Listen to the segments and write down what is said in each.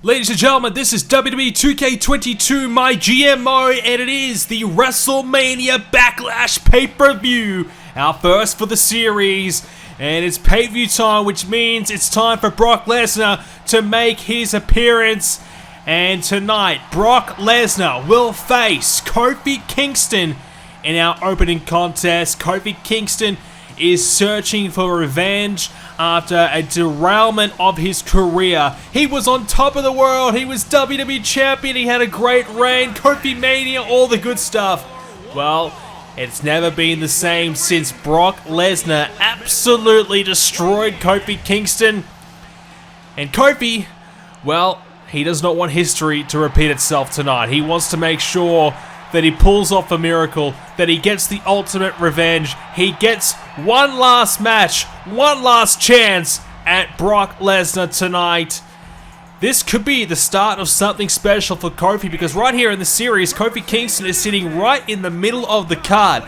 Ladies and gentlemen, this is WWE 2k22 MyGM mode, and it is the Wrestlemania Backlash pay-per-view, our first for the series, and it's pay-per-view time, which means it's time for Brock Lesnar to make his appearance. And tonight, Brock Lesnar will face Kofi Kingston in our opening contest. Kofi Kingston is searching for revenge after a derailment of his career. He was on top of the world, he was WWE champion, he had a great reign, Kofi-Mania, all the good stuff. Well, it's never been the same since Brock Lesnar absolutely destroyed Kofi Kingston. And Kofi, well, he does not want history to repeat itself tonight. He wants to make sure that he pulls off a miracle, that he gets the ultimate revenge. He gets one last match, one last chance at Brock Lesnar tonight. This could be the start of something special for Kofi, because right here in the series, Kofi Kingston is sitting right in the middle of the card.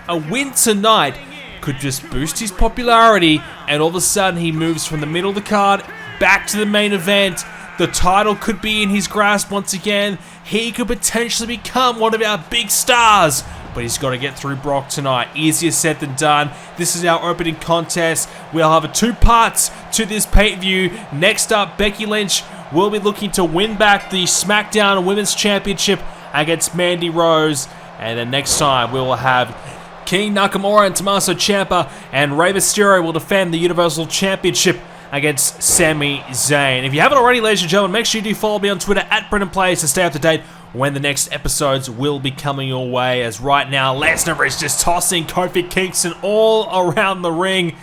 A win tonight could just boost his popularity, and all of a sudden he moves from the middle of the card back to the main event. The title could be in his grasp once again. He could potentially become one of our big stars. But he's got to get through Brock tonight. Easier said than done. This is our opening contest. We'll have two parts to this pay-per-view. Next up, Becky Lynch will be looking to win back the Smackdown Women's Championship against Mandy Rose. And then next time, we will have King Nakamura and Tommaso Ciampa, and Rey Mysterio will defend the Universal Championship against Sami Zayn. If you haven't already, ladies and gentlemen, make sure you do follow me on Twitter @BrendanPlays to stay up to date when the next episodes will be coming your way. As right now, Lesnar is just tossing Kofi Kingston all around the ring.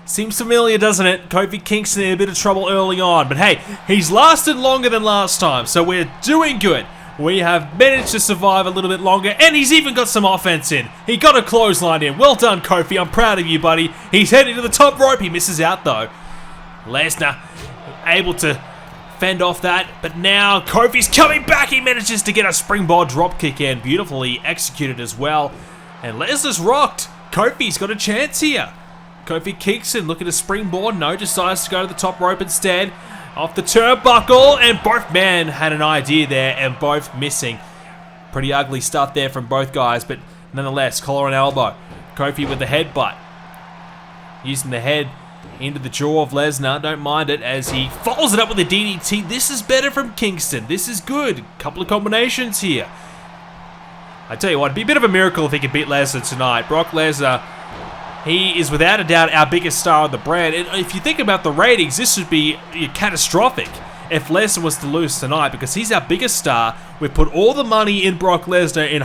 Seems familiar, doesn't it? Kofi Kingston in a bit of trouble early on, but hey, he's lasted longer than last time, so we're doing good. We have managed to survive a little bit longer, and he's even got some offense in. He got a clothesline in. Well done, Kofi. I'm proud of you, buddy. He's heading to the top rope. He misses out, though. Lesnar able to fend off that, but now Kofi's coming back. He manages to get a springboard dropkick in, beautifully executed as well. And Lesnar's rocked. Kofi's got a chance here. Kofi Kingston looking to springboard, no, decides to go to the top rope instead. Off the turnbuckle, and both men had an idea there, and both missing. Pretty ugly stuff there from both guys, but nonetheless, collar and elbow. Kofi with the headbutt, using the head into the jaw of Lesnar. Don't mind it as he follows it up with a DDT. This is better from Kingston. This is good. Couple of combinations here. I tell you what, it'd be a bit of a miracle if he could beat Lesnar tonight. Brock Lesnar, he is without a doubt our biggest star on the brand. And if you think about the ratings, this would be catastrophic if Lesnar was to lose tonight, because he's our biggest star. We've put all the money in Brock Lesnar in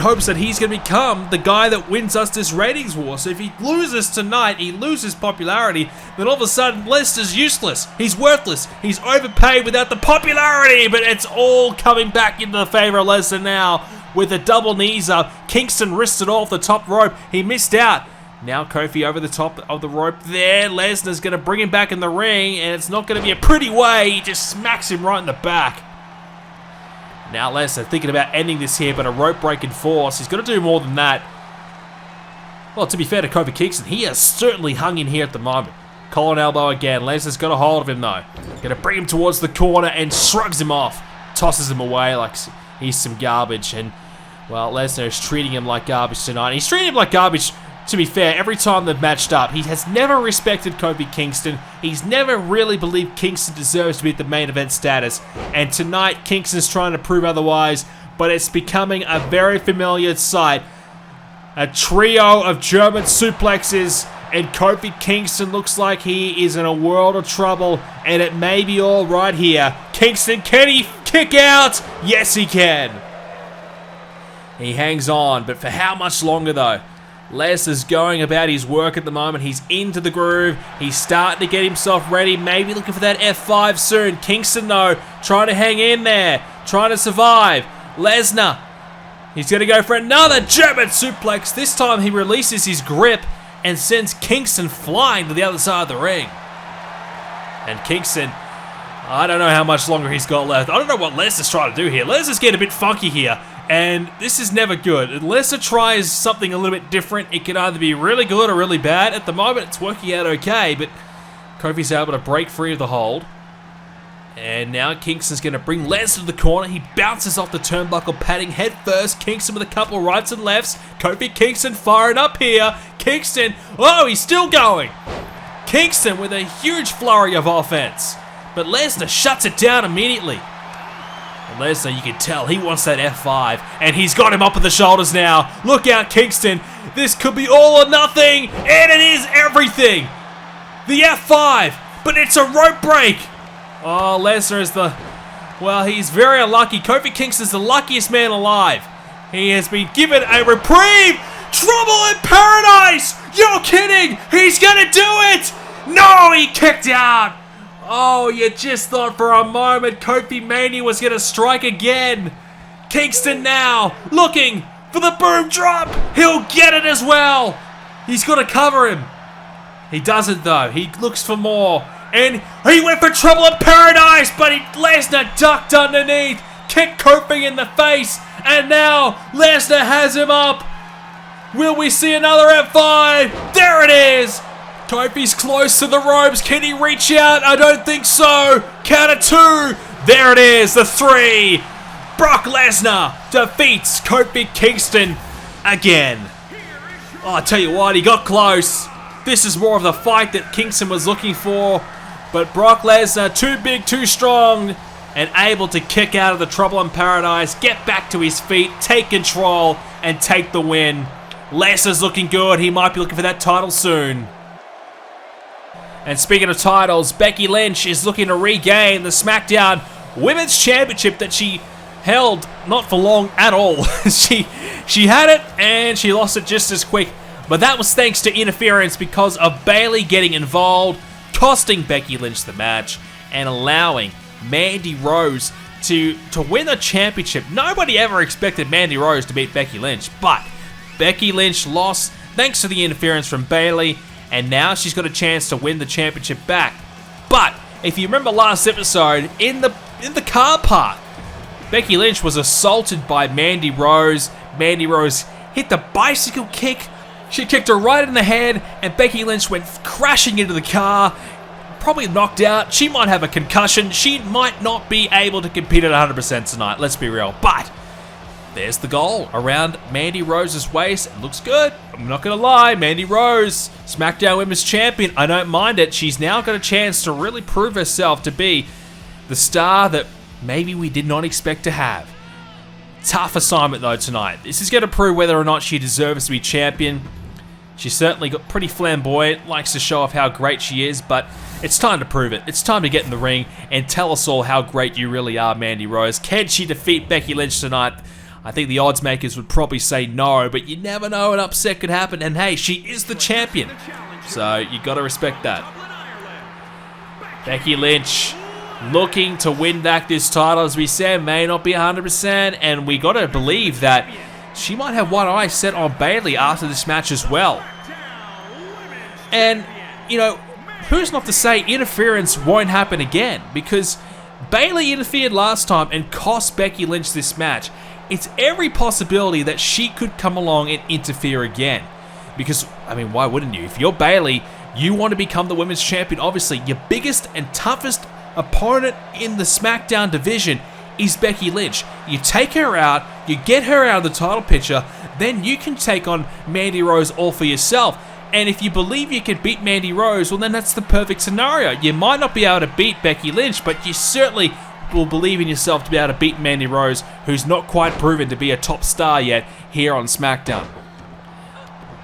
hopes that he's going to become the guy that wins us this ratings war. So if he loses tonight, he loses popularity, then all of a sudden Lesnar's useless. He's worthless. He's overpaid without the popularity, but it's all coming back into the favor of Lesnar now with the double knees up. Kingston risked it all off the top rope. He missed out. Now Kofi over the top of the rope there. Lesnar's going to bring him back in the ring, and it's not going to be a pretty way. He just smacks him right in the back. Now Lesnar thinking about ending this here, but a rope break in force. He's got to do more than that. Well, to be fair to Kofi Kingston, he has certainly hung in here at the moment. Collar and elbow again. Lesnar's got a hold of him though. Going to bring him towards the corner and shrugs him off. Tosses him away like he's some garbage. And, well, Lesnar is treating him like garbage tonight. He's treating him like garbage, to be fair, every time they've matched up. He has never respected Kofi Kingston. He's never really believed Kingston deserves to be at the main event status. And tonight, Kingston's trying to prove otherwise, but it's becoming a very familiar sight. A trio of German suplexes, and Kofi Kingston looks like he is in a world of trouble, and it may be all right here. Kingston, can he kick out? Yes, he can. He hangs on, but for how much longer, though? Lesnar's going about his work at the moment. He's into the groove. He's starting to get himself ready. Maybe looking for that F5 soon. Kingston, though, trying to hang in there. Trying to survive. Lesnar, he's going to go for another German suplex. This time he releases his grip and sends Kingston flying to the other side of the ring. And Kingston, I don't know how much longer he's got left. I don't know what Lesnar's trying to do here. Lesnar's getting a bit funky here. And this is never good. Unless it tries something a little bit different, it can either be really good or really bad. At the moment, it's working out okay, but Kofi's able to break free of the hold. And now Kingston's going to bring Lesnar to the corner. He bounces off the turnbuckle padding head first. Kingston with a couple rights and lefts. Kofi Kingston firing up here. Kingston, oh, he's still going. Kingston with a huge flurry of offense. But Lesnar shuts it down immediately. And Lesnar, you can tell, he wants that F5. And he's got him up at the shoulders now. Look out, Kingston. This could be all or nothing. And it is everything. The F5. But it's a rope break. Oh, Lesnar is well, he's very unlucky. Kofi Kingston's the luckiest man alive. He has been given a reprieve. Trouble in paradise! You're kidding! He's gonna do it! No, he kicked out! Oh, you just thought for a moment Kofi-Mania was gonna strike again. Kingston now, looking for the boom drop. He'll get it as well. He's got to cover him. He doesn't though. He looks for more. And he went for trouble in paradise, but Lesnar ducked underneath, kicked Kofi in the face, and now Lesnar has him up. Will we see another F5? There it is. Kofi's close to the ropes. Can he reach out? I don't think so. Count of two. There it is, the three. Brock Lesnar defeats Kofi Kingston again. Oh, I tell you what, he got close. This is more of the fight that Kingston was looking for. But Brock Lesnar, too big, too strong, and able to kick out of the trouble in paradise, get back to his feet, take control, and take the win. Lesnar's looking good. He might be looking for that title soon. And speaking of titles, Becky Lynch is looking to regain the Smackdown Women's Championship that she held not for long at all. she had it and she lost it just as quick. But that was thanks to interference because of Bayley getting involved, costing Becky Lynch the match, and allowing Mandy Rose to win the championship. Nobody ever expected Mandy Rose to beat Becky Lynch, but Becky Lynch lost thanks to the interference from Bayley, and now she's got a chance to win the championship back. But if you remember last episode, in the car park, Becky Lynch was assaulted by Mandy Rose. Mandy Rose hit the bicycle kick. She kicked her right in the head, and Becky Lynch went crashing into the car, probably knocked out. She might have a concussion. She might not be able to compete at 100% tonight, let's be real. But there's the goal around Mandy Rose's waist. It looks good. I'm not going to lie. Mandy Rose, SmackDown Women's Champion. I don't mind it. She's now got a chance to really prove herself to be the star that maybe we did not expect to have. Tough assignment though tonight. This is going to prove whether or not she deserves to be champion. She certainly got pretty flamboyant, likes to show off how great she is, but it's time to prove it. It's time to get in the ring and tell us all how great you really are, Mandy Rose. Can she defeat Becky Lynch tonight? I think the odds makers would probably say no, but you never know, an upset could happen, and hey, she is the champion. So you got to respect that. Becky Lynch looking to win back this title, as we said, may not be 100%, and we got to believe that she might have one eye set on Bayley after this match as well. And, you know, who's not to say interference won't happen again? Because Bayley interfered last time and cost Becky Lynch this match. It's every possibility that she could come along and interfere again. Because, I mean, why wouldn't you? If you're Bayley, you want to become the women's champion. Obviously, your biggest and toughest opponent in the SmackDown division is Becky Lynch. You take her out, you get her out of the title picture, then you can take on Mandy Rose all for yourself. And if you believe you can beat Mandy Rose, well then that's the perfect scenario. You might not be able to beat Becky Lynch, but you certainly will believe in yourself to be able to beat Mandy Rose, who's not quite proven to be a top star yet here on SmackDown.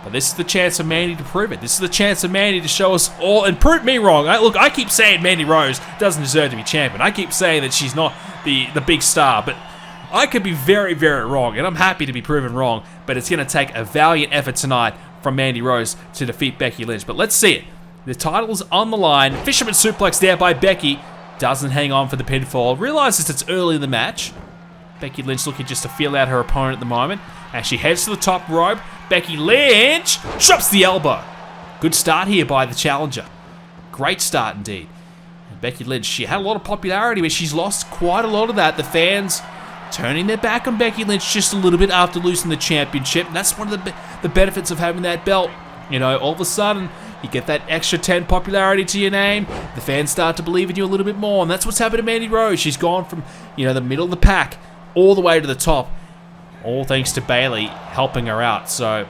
But this is the chance of Mandy to prove it. This is the chance of Mandy to show us all and prove me wrong. Look, I keep saying Mandy Rose doesn't deserve to be champion. I keep saying that she's not the big star, but I could be very, very wrong, and I'm happy to be proven wrong, but it's going to take a valiant effort tonight from Mandy Rose to defeat Becky Lynch. But let's see it. The title's on the line. Fisherman suplex there by Becky. Doesn't hang on for the pinfall. Realizes it's early in the match. Becky Lynch looking just to feel out her opponent at the moment. As she heads to the top rope, Becky Lynch drops the elbow. Good start here by the challenger. Great start indeed. And Becky Lynch, she had a lot of popularity, but she's lost quite a lot of that. The fans turning their back on Becky Lynch just a little bit after losing the championship. And that's one of the benefits of having that belt. You know, all of a sudden, you get that extra 10 popularity to your name. The fans start to believe in you a little bit more. And that's what's happened to Mandy Rose. She's gone from, you know, the middle of the pack all the way to the top. All thanks to Bayley helping her out. So,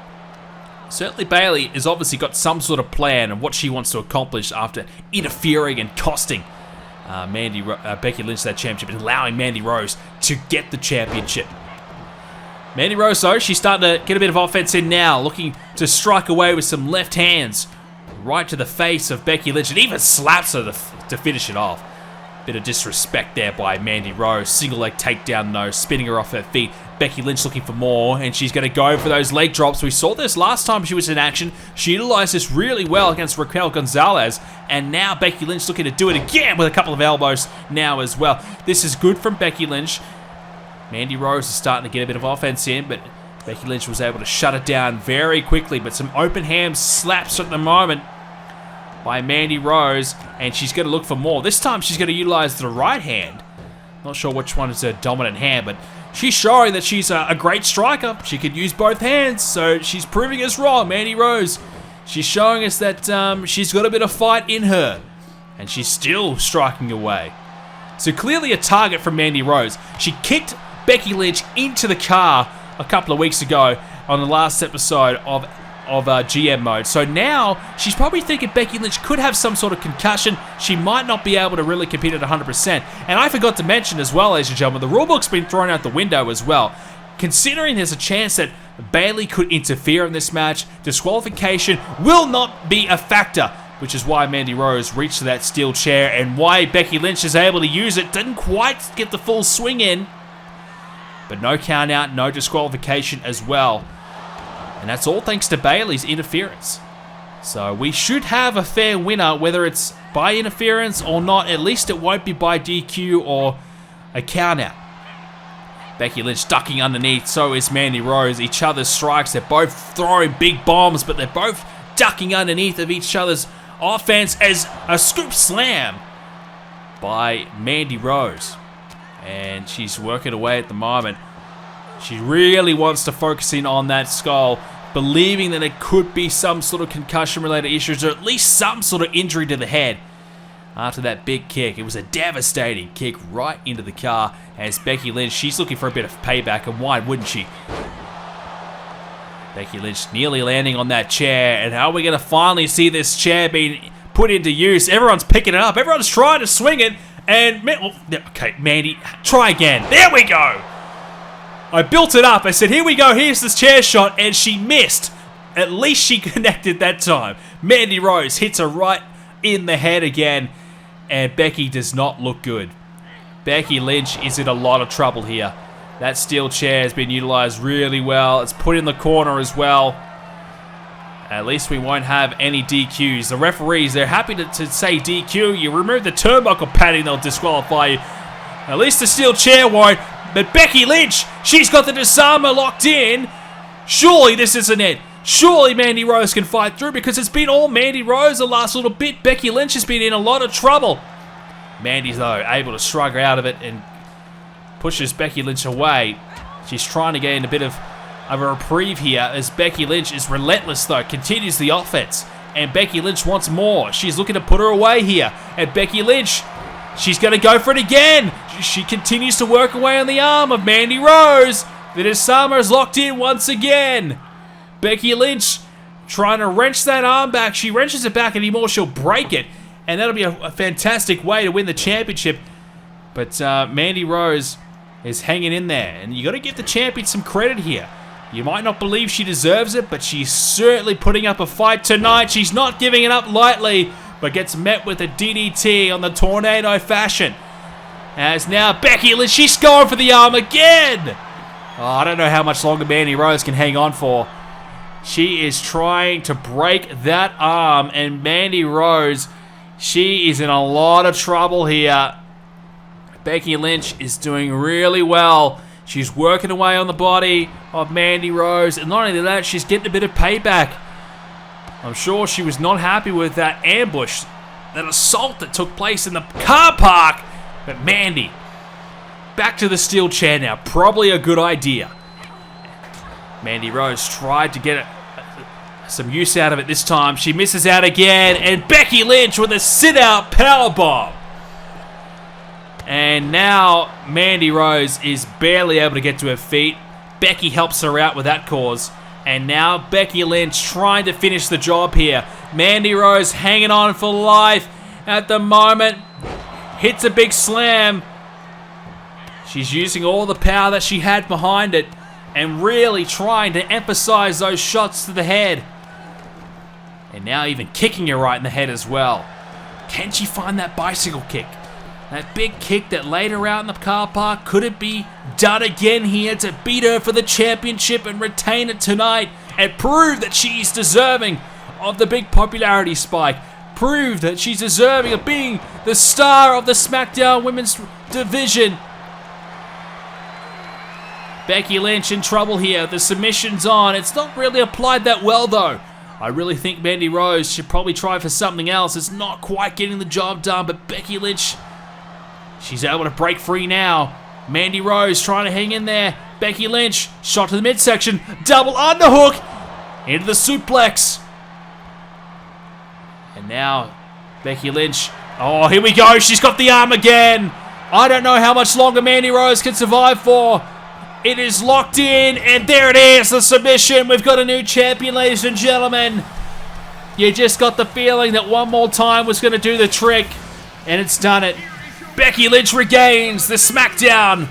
certainly Bayley has obviously got some sort of plan of what she wants to accomplish after interfering and costing Becky Lynch that championship and allowing Mandy Rose to get the championship. Mandy Rose, though, she's starting to get a bit of offense in now, looking to strike away with some left hands right to the face of Becky Lynch, and even slaps her to finish it off. Bit of disrespect there by Mandy Rose. Single leg takedown, though, spinning her off her feet. Becky Lynch looking for more, and she's going to go for those leg drops. We saw this last time she was in action. She utilized this really well against Raquel Gonzalez, and now Becky Lynch looking to do it again with a couple of elbows now as well. This is good from Becky Lynch. Mandy Rose is starting to get a bit of offense in, but Becky Lynch was able to shut it down very quickly. But some open hand slaps at the moment by Mandy Rose, and she's going to look for more. This time she's going to utilize the right hand. Not sure which one is her dominant hand, but she's showing that she's a great striker. She could use both hands, so she's proving us wrong, Mandy Rose. She's showing us that she's got a bit of fight in her, and she's still striking away. So clearly a target from Mandy Rose. She kicked Becky Lynch into the car a couple of weeks ago on the last episode of GM mode. So now she's probably thinking Becky Lynch could have some sort of concussion. She might not be able to really compete at 100%. And I forgot to mention as well, ladies and gentlemen, the rulebook's been thrown out the window as well. Considering there's a chance that Bayley could interfere in this match, disqualification will not be a factor, which is why Mandy Rose reached to that steel chair and why Becky Lynch is able to use it. Didn't quite get the full swing in, but no count out, no disqualification as well. And that's all thanks to Bayley's interference. So we should have a fair winner, whether it's by interference or not. At least it won't be by DQ or a count out. Becky Lynch ducking underneath, so is Mandy Rose. Each other's strikes, they're both throwing big bombs, but they're both ducking underneath of each other's offense as a scoop slam by Mandy Rose. And she's working away at the moment. She really wants to focus in on that skull, believing that it could be some sort of concussion-related issues or at least some sort of injury to the head after that big kick. It was a devastating kick right into the car as Becky Lynch, she's looking for a bit of payback, and why wouldn't she? Becky Lynch nearly landing on that chair, and how are we going to finally see this chair being put into use? Everyone's picking it up. Everyone's trying to swing it. And, okay, Mandy, try again. There we go. I built it up. I said, here we go. Here's this chair shot. And she missed. At least she connected that time. Mandy Rose hits her right in the head again. And Becky does not look good. Becky Lynch is in a lot of trouble here. That steel chair has been utilized really well. It's put in the corner as well. At least we won't have any DQs. The referees, they're happy to say DQ. You remove the turnbuckle padding, they'll disqualify you. At least the steel chair won't. But Becky Lynch, she's got the disarmer locked in. Surely this isn't it. Surely Mandy Rose can fight through, because it's been all Mandy Rose the last little bit. Becky Lynch has been in a lot of trouble. Mandy's, though, able to shrug her out of it and pushes Becky Lynch away. She's trying to gain a bit of a reprieve here as Becky Lynch is relentless, though, continues the offense, and Becky Lynch wants more. She's looking to put her away here, and Becky Lynch, she's going to go for it again. She continues to work away on the arm of Mandy Rose. The disarmer is locked in once again. Becky Lynch trying to wrench that arm back. She wrenches it back anymore, she'll break it, and that'll be a fantastic way to win the championship. But Mandy Rose is hanging in there, and you got to give the champion some credit here. You might not believe she deserves it, but she's certainly putting up a fight tonight. She's not giving it up lightly, but gets met with a DDT on the tornado fashion. As now Becky Lynch, she's going for the arm again. Oh, I don't know how much longer Mandy Rose can hang on for. She is trying to break that arm, and Mandy Rose, she is in a lot of trouble here. Becky Lynch is doing really well. She's working away on the body of Mandy Rose, and not only that, she's getting a bit of payback. I'm sure she was not happy with that ambush, that assault that took place in the car park. But Mandy, back to the steel chair now. Probably a good idea. Mandy Rose tried to get some use out of it this time. She misses out again, and Becky Lynch with a sit-out powerbomb. And now Mandy Rose is barely able to get to her feet. Becky helps her out with that cause. And now Becky Lynch trying to finish the job here. Mandy Rose hanging on for life at the moment. Hits a big slam. She's using all the power that she had behind it and really trying to emphasize those shots to the head. And now even kicking her right in the head as well. Can she find that bicycle kick? That big kick that laid her out in the car park. Could it be done again here to beat her for the championship and retain it tonight and prove that she's deserving of the big popularity spike? Prove that she's deserving of being the star of the Smackdown women's division. Becky Lynch in trouble here. The submission's on. It's not really applied that well though. I really think Mandy Rose should probably try for something else. It's not quite getting the job done, but Becky Lynch, she's able to break free now. Mandy Rose trying to hang in there. Becky Lynch, shot to the midsection. Double underhook into the suplex. And now Becky Lynch. Oh, here we go. She's got the arm again. I don't know how much longer Mandy Rose can survive for. It is locked in, and there it is, the submission. We've got a new champion, ladies and gentlemen. You just got the feeling that one more time was going to do the trick, and it's done it. Becky Lynch regains the SmackDown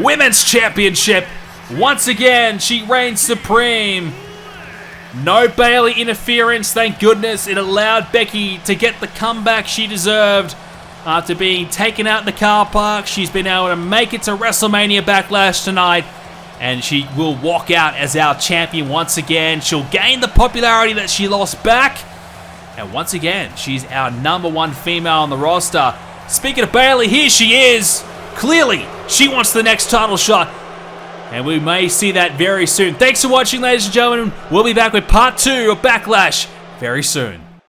Women's Championship. Once again, she reigns supreme. No Bayley interference, thank goodness. It allowed Becky to get the comeback she deserved. After being taken out in the car park, she's been able to make it to Wrestlemania Backlash tonight, and she will walk out as our champion once again. She'll gain the popularity that she lost back, and once again, she's our #1 female on the roster. Speaking of Bayley, here she is. Clearly, she wants the next title shot, and we may see that very soon. Thanks for watching, ladies and gentlemen. We'll be back with part 2 of Backlash very soon.